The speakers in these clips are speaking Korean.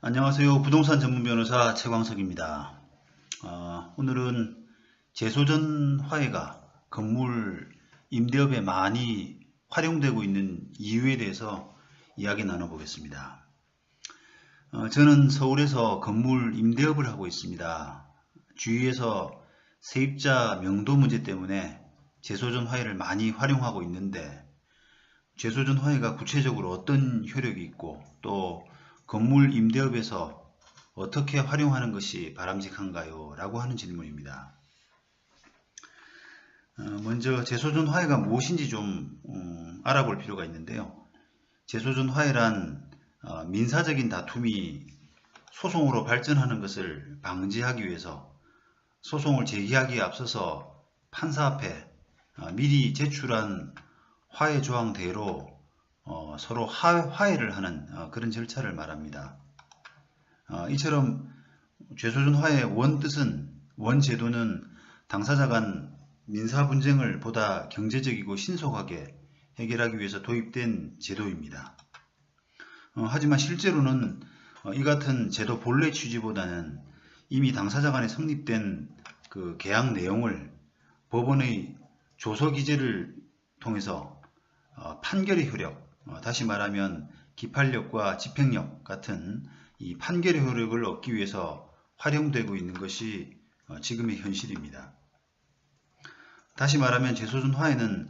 안녕하세요. 부동산 전문 변호사 최광석입니다. 오늘은 재소전 화해가 건물 임대업에 많이 활용되고 있는 이유에 대해서 이야기 나눠보겠습니다. 저는 서울에서 건물 임대업을 하고 있습니다. 주위에서 세입자 명도 문제 때문에 재소전 화해를 많이 활용하고 있는데, 재소전 화해가 구체적으로 어떤 효력이 있고 또 건물 임대업에서 어떻게 활용하는 것이 바람직한가요? 라고 하는 질문입니다. 먼저 재소전 화해가 무엇인지 좀 알아볼 필요가 있는데요. 재소전 화해란 민사적인 다툼이 소송으로 발전하는 것을 방지하기 위해서 소송을 제기하기에 앞서서 판사 앞에 미리 제출한 화해 조항대로 서로 화해를 하는 그런 절차를 말합니다. 이처럼 재소전 화해의 원 제도는 당사자 간 민사 분쟁을 보다 경제적이고 신속하게 해결하기 위해서 도입된 제도입니다. 하지만 실제로는 이 같은 제도 본래 취지보다는 이미 당사자 간에 성립된 그 계약 내용을 법원의 조서 기재를 통해서 판결의 효력, 다시 말하면 기판력과 집행력 같은 이 판결의 효력을 얻기 위해서 활용되고 있는 것이 지금의 현실입니다. 다시 말하면 재소전 화해는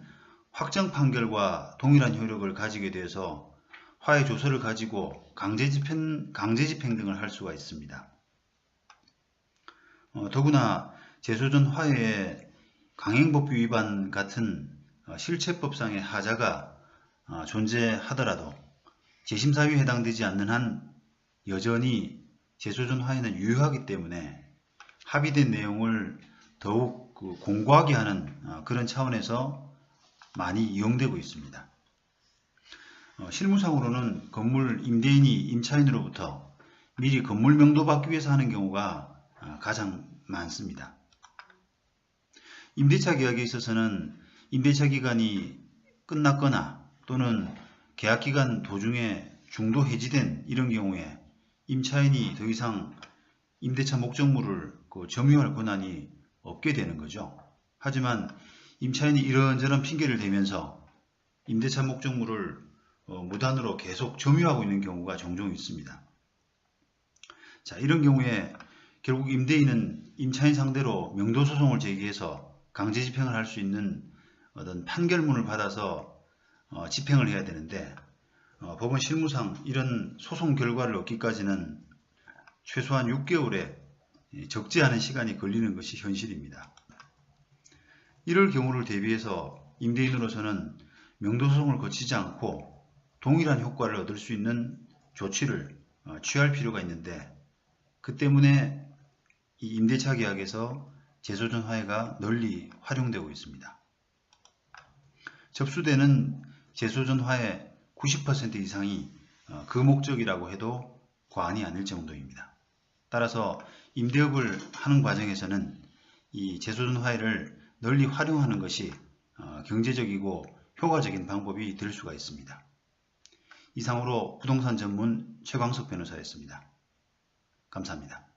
확정 판결과 동일한 효력을 가지게 돼서 화해 조서를 가지고 강제 집행 등을 할 수가 있습니다. 더구나 재소전 화해에 강행법규 위반 같은 실체법상의 하자가 존재하더라도 재심사유에 해당되지 않는 한 여전히 재소전 화해는 유효하기 때문에 합의된 내용을 더욱 공고하게 하는 그런 차원에서 많이 이용되고 있습니다. 실무상으로는 건물 임대인이 임차인으로부터 미리 건물 명도 받기 위해서 하는 경우가 가장 많습니다. 임대차 계약에 있어서는 임대차 기간이 끝났거나 또는 계약기간 도중에 중도 해지된 이런 경우에 임차인이 더 이상 임대차 목적물을 점유할 권한이 없게 되는 거죠. 하지만 임차인이 이런저런 핑계를 대면서 임대차 목적물을 무단으로 계속 점유하고 있는 경우가 종종 있습니다. 자, 이런 경우에 결국 임대인은 임차인 상대로 명도소송을 제기해서 강제 집행을 할 수 있는 어떤 판결문을 받아서 집행을 해야 되는데, 법원 실무상 이런 소송 결과를 얻기까지는 최소한 6개월의 적지 않은 시간이 걸리는 것이 현실입니다. 이럴 경우를 대비해서 임대인으로서는 명도소송을 거치지 않고 동일한 효과를 얻을 수 있는 조치를 취할 필요가 있는데, 그 때문에 이 임대차 계약에서 재소전 화해가 널리 활용되고 있습니다. 접수되는 재소전 화해 90% 이상이 그 목적이라고 해도 과언이 아닐 정도입니다. 따라서 임대업을 하는 과정에서는 이 재소전 화해를 널리 활용하는 것이 경제적이고 효과적인 방법이 될 수가 있습니다. 이상으로 부동산 전문 최광석 변호사였습니다. 감사합니다.